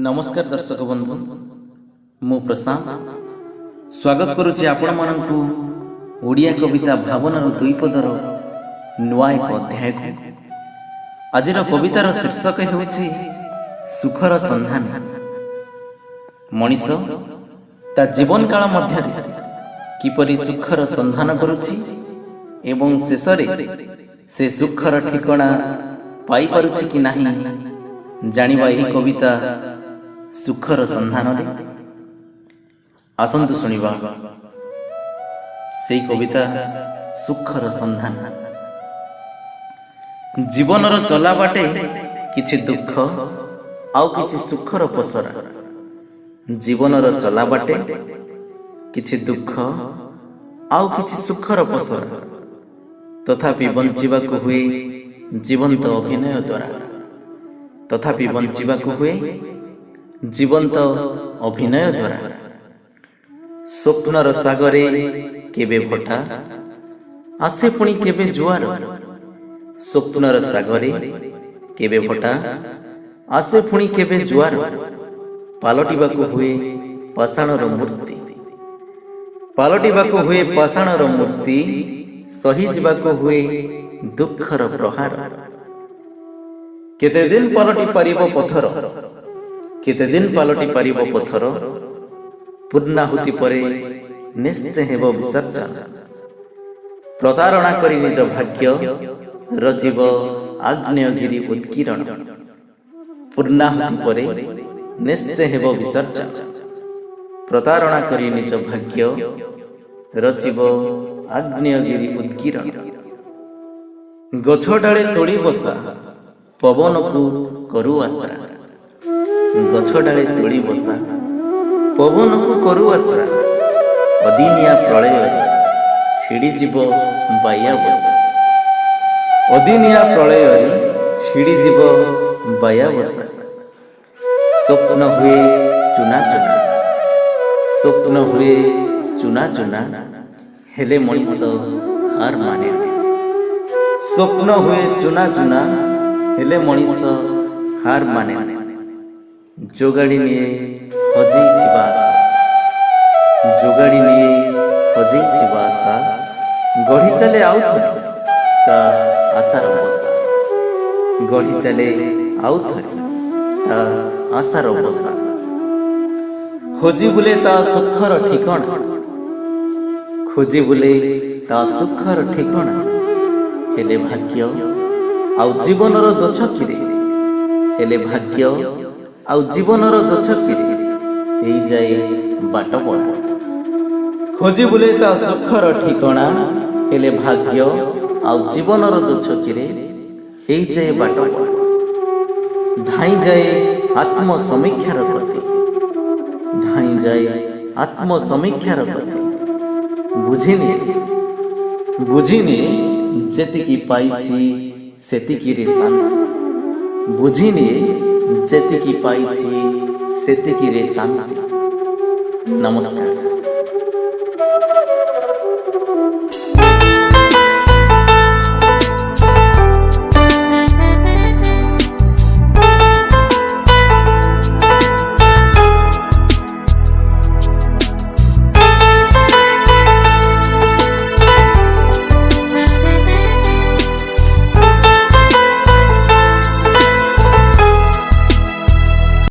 नमस्कार दर्शक बंधु मु प्रशांत स्वागत करुछि आपण माननकु ओडिया कविता भावनार दुई पदर नुआ एक अध्याय को। आजिर कवितार शीर्षक हेउछि सुखर संधान। मनीष ता जीवन काल मध्य किपरि सुखर संधान करुछि एवं शेषरे से सुखर ठिकाना पाई पारुछि कि नाही जानिबा एही कविता सुखर संधान रे। आसंतु सुनिबा सेही कविता सुखर संधान। जीवनर चला बाटे किछि दुख आउ किछि सुखर पसरा। जीवनर चला बाटे किछि दुख आउ किछि सुखर पसरा। तथापि बंचिबाकु हुए जीवंत अभिनय द्वारा। तथापि बंचिबाकु हुए जीवंत अभिनय द्वारा। स्वप्नर सागरे केबे भटा आसे पुणी केबे जुआर। स्वप्नर सागरे केबे भटा आसे पुणी केबे जुआर। पालटिबाकु हुए पाषाणर मूर्ति। पालटिबाकु हुए पाषाणर मूर्ति। सहिजिबाकु हुए दुखर प्रहार। केते दिन पालटि पारिबो पथर। केते दिन पालटि पारिबो पथर। पूर्णाहुति परे निश्चय हेबो विसर्जन। प्रतारणा करी निज भाग्य रचिब आग्नेयगिरि उत्कीर्ण। पूर्णाहुति परे निश्चय हेबो विसर्जन। प्रतारणा करी निज भाग्य रचिब आग्नेयगिरि उत्कीर्ण। गछ डाले तोड़ी बसा पवन को करू आश्रा। गछ डाले तोड़ी बसा पवन को करू आश्रा। अदिनिया प्रलय छिड़ी जीव बाया बसा। अदिनिया प्रलय छिड़ी जीव बाया बसा। स्वप्न हुए चुना चुना। स्वप्न हुए चुना चुना हेले मनीष हार माने। स्वप्न हुए चुना चुना हेले मनीष हार माने। जोगाड़ी निये हजई थिबा आशा। जोगाड़ी निये हजई थिबा आशा। गढ़ी चले आउ थरे ता आशार बसा। गढ़ी चले आउ थरे ता आशार बसा। खोजी बुले ता सुखर ठिकाना। खोजी बुले ता सुखर ठिकाना। हेले भाग्य आउ जीवनर दोछकिरे। हेले भाग्य आउ जीवनर दोछकिरे हेई जाए बाट बड़। खोजी बुले ता सुखर ठिकाना। हेले भाग्य आउ जीवनर दोछकिरे हेई जाए बाट बड़। धाई जाए आत्म समीक्षार प्रति। धाई जाए आत्म समीक्षार प्रति। बुझिनी जेतिकी पाइछि सेतिकी रे शांति। बुझिनी जेतिकी पाइछि सेतिकी रे शांति। नमस्कार।